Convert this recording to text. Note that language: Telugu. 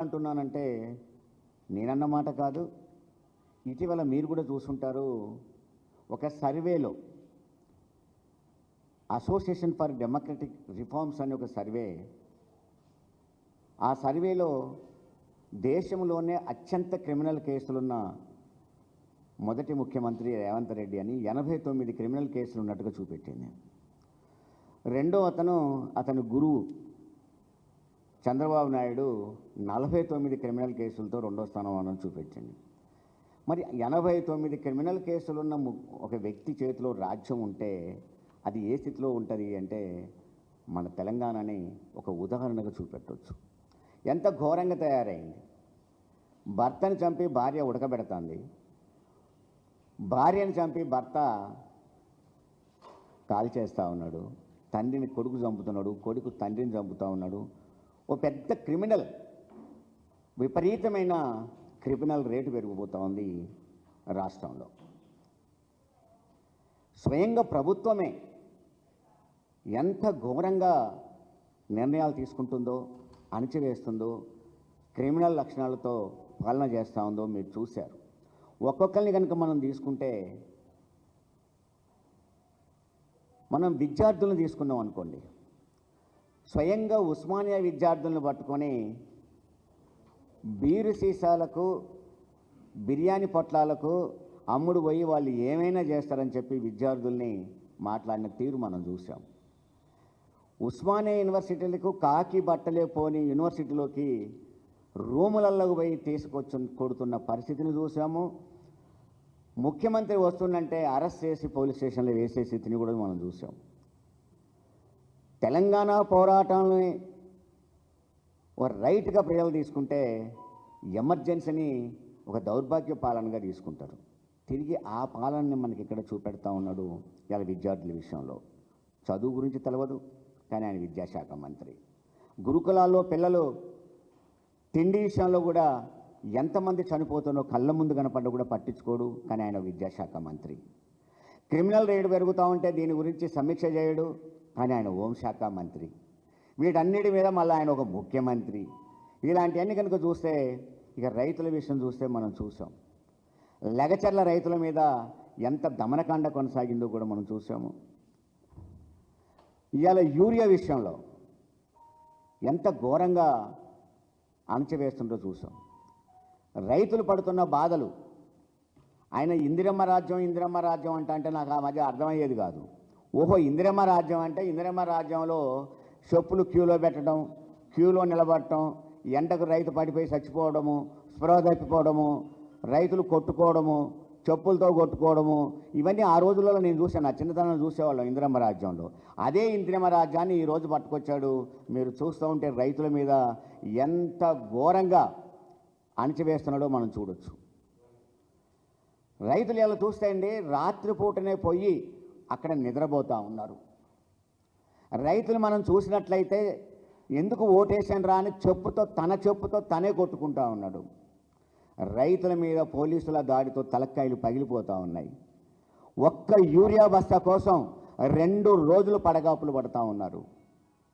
అంటున్నానంటే నేనన్న మాట కాదు. ఇటీవల మీరు కూడా చూసుంటారు. ఒక సర్వేలో అసోసియేషన్ ఫర్ డెమోక్రటిక్ రిఫార్మ్స్ అనే ఒక సర్వే, ఆ సర్వేలో దేశంలోనే అత్యంత క్రిమినల్ కేసులున్న మొదటి ముఖ్యమంత్రి రేవంత్ రెడ్డి అని 89 క్రిమినల్ కేసులు ఉన్నట్టుగా చూపెట్టింది. రెండో అతను గురువు చంద్రబాబు నాయుడు 49 క్రిమినల్ కేసులతో రెండో స్థానం అని చూపించింది. మరి 89 క్రిమినల్ కేసులున్న ఒక వ్యక్తి చేతిలో రాజ్యం ఉంటే అది ఏ స్థితిలో ఉంటుంది అంటే మన తెలంగాణని ఒక ఉదాహరణగా చూపెట్టవచ్చు. ఎంత ఘోరంగా తయారైంది. భర్తను చంపి భార్య ఉడకబెడుతుంది, భార్యను చంపి భర్త కాల్చేస్తూ ఉన్నాడు, తండ్రిని కొడుకు చంపుతున్నాడు, కొడుకు తండ్రిని చంపుతూ ఉన్నాడు. ఓ పెద్ద క్రిమినల్, విపరీతమైన క్రిమినల్ రేటు పెరిగిపోతూ ఉంది రాష్ట్రంలో. స్వయంగా ప్రభుత్వమే ఎంత ఘోరంగా నిర్ణయాలు తీసుకుంటుందో, అణిచివేస్తుందో, క్రిమినల్ లక్షణాలతో పాలన చేస్తూ ఉందో మీరు చూశారు. ఒక్కొక్కరిని కనుక మనం తీసుకుంటే, మనం విద్యార్థులను తీసుకున్నాం అనుకోండి. స్వయంగా ఉస్మానియా విద్యార్థులను పట్టుకొని బీరు సీసాలకు, బిర్యానీ పొట్లాలకు అమ్ముడు పోయి వాళ్ళు ఏమైనా చేస్తారని చెప్పి విద్యార్థుల్ని మాట్లాడిన తీరు మనం చూసాం. ఉస్మానియా యూనివర్సిటీలకు కాకి బట్టలే పోని యూనివర్సిటీలోకి రూములలోకి పోయి తీసుకొచ్చి కొడుతున్న పరిస్థితిని చూసాము. ముఖ్యమంత్రి వస్తుందంటే అరెస్ట్ చేసి పోలీస్ స్టేషన్లో వేసే స్థితిని కూడా మనం చూసాం. తెలంగాణ పోరాటాన్ని ఒక రైట్గా ప్రజలు తీసుకుంటే ఎమర్జెన్సీని ఒక దౌర్భాగ్య పాలనగా తీసుకుంటారు. తిరిగి ఆ పాలనని మనకి ఇక్కడ చూపెడతా ఉన్నాడు ఇలా విద్యార్థుల విషయంలో. చదువు గురించి తెలియదు కానీ ఆయన విద్యాశాఖ మంత్రి. గురుకులాల్లో పిల్లలు తిండి విషయంలో కూడా ఎంతమంది చనిపోతున్నో కళ్ళ ముందు కనపడ్డా కూడా పట్టించుకోడు కానీ ఆయన విద్యాశాఖ మంత్రి. క్రిమినల్ రేటు పెరుగుతూ ఉంటే దీని గురించి సమీక్ష చేయడు కానీ ఆయన హోంశాఖ మంత్రి. వీటన్నిటి మీద మళ్ళీ ఆయన ఒక ముఖ్యమంత్రి. ఇలాంటివన్నీ కనుక చూస్తే, ఇక రైతుల విషయం చూస్తే మనం చూసాం. లగచర్ల రైతుల మీద ఎంత దమనకాండ కొనసాగిందో కూడా మనం చూసాము. ఇవాళ యూరియా విషయంలో ఎంత ఘోరంగా అణచివేస్తుందో చూసాం. రైతులు పడుతున్న బాధలు, ఆయన ఇందిరమ్మ రాజ్యం అంటే నాకు ఆ మధ్య అర్థమయ్యేది కాదు. ఓహో, ఇందిరమ్మ రాజ్యం అంటే ఇందిరమ్మ రాజ్యంలో చెప్పులు క్యూలో పెట్టడం, క్యూలో నిలబడటం, ఎండకు రైతు పడిపోయి చచ్చిపోవడము, స్పృహ తప్పిపోవడము, రైతులు కొట్టుకోవడము, చెప్పులతో కొట్టుకోవడము, ఇవన్నీ ఆ రోజులలో నేను చూశాను. నా చిన్నతనంలో చూసేవాళ్ళం ఇందిరమ్మ రాజ్యంలో. అదే ఇందిరమ్మ రాజ్యాన్ని ఈరోజు పట్టుకొచ్చాడు. మీరు చూస్తూ ఉంటే రైతుల మీద ఎంత ఘోరంగా అణచివేస్తున్నాడో మనం చూడొచ్చు. రైతులు ఇలా చూస్తే అండి, రాత్రిపూటనే పోయి అక్కడ నిద్రపోతూ ఉన్నారు. రైతులు మనం చూసినట్లయితే ఎందుకు ఓటేసాను రా అని తన చెప్పుతో తనే కొట్టుకుంటూ ఉన్నాడు. రైతుల మీద పోలీసుల దాడితో తలకాయలు పగిలిపోతూ ఉన్నాయి. ఒక్క యూరియా బస్తా కోసం 2 రోజులు పడగాపులు పడుతూ ఉన్నారు.